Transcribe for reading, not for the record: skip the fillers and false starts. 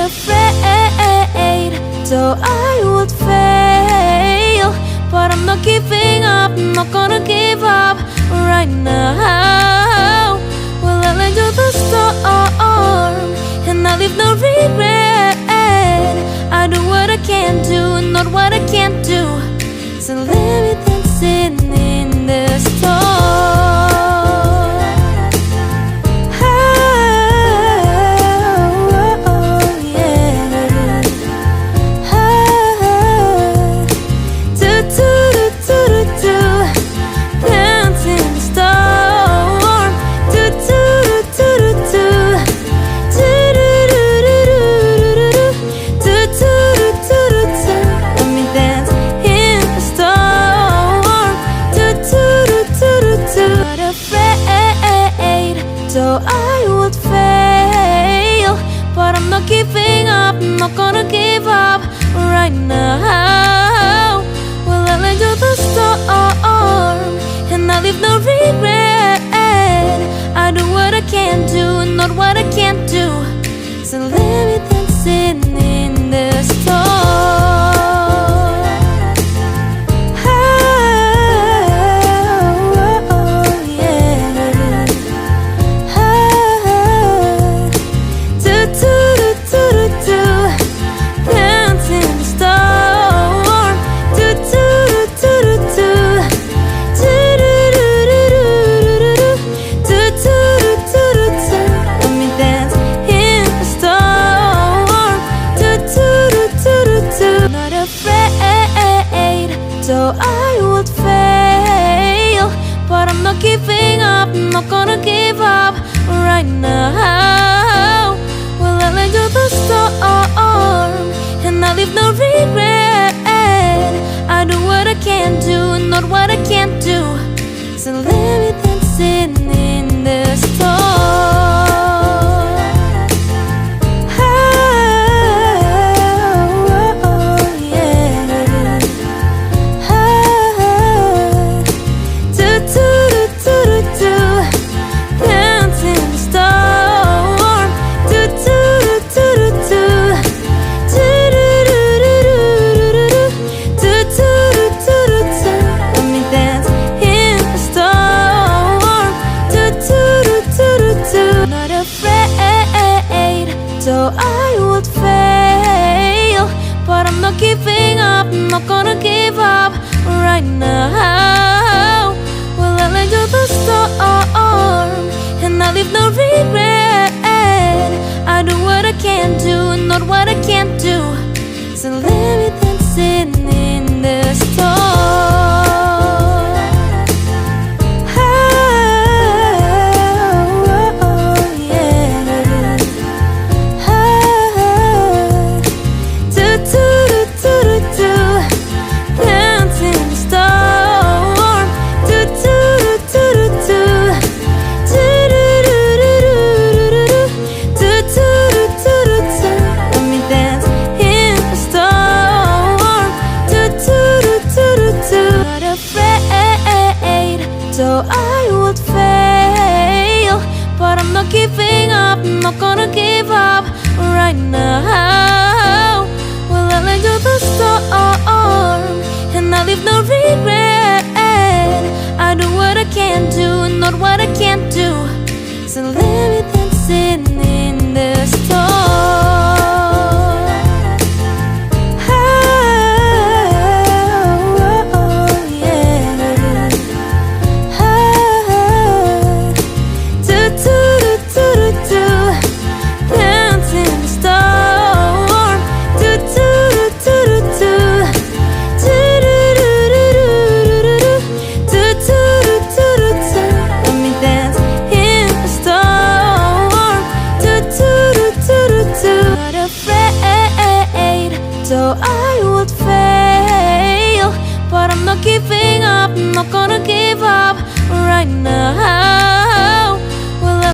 afraid, though I would fail. But I'm not giving up, I'm not gonna give up right now. Well, I let go the storm, and I leave no regret. I do what I can do, not what I can't do. So let me dancing in the storm. So I would fail, but I'm not giving up, I'm not gonna give up right now. Well, I let go the storm, and I leave no regret. I do what I can do, not what I can't do. So let me dancing in the storm. So I would fail, but I'm not giving up, I'm not gonna give up right now. Well, I let go the storm, and I leave no regret. I do what I can do, not what I can't do. So let me dancing in the storm. So I would fail, but I'm not giving up, I'm not gonna give up right now. Well, I let go the storm, and I leave no regret. I do what I can do, not what I can't do. So let me dancing in the storm. So I would fail, but I'm not giving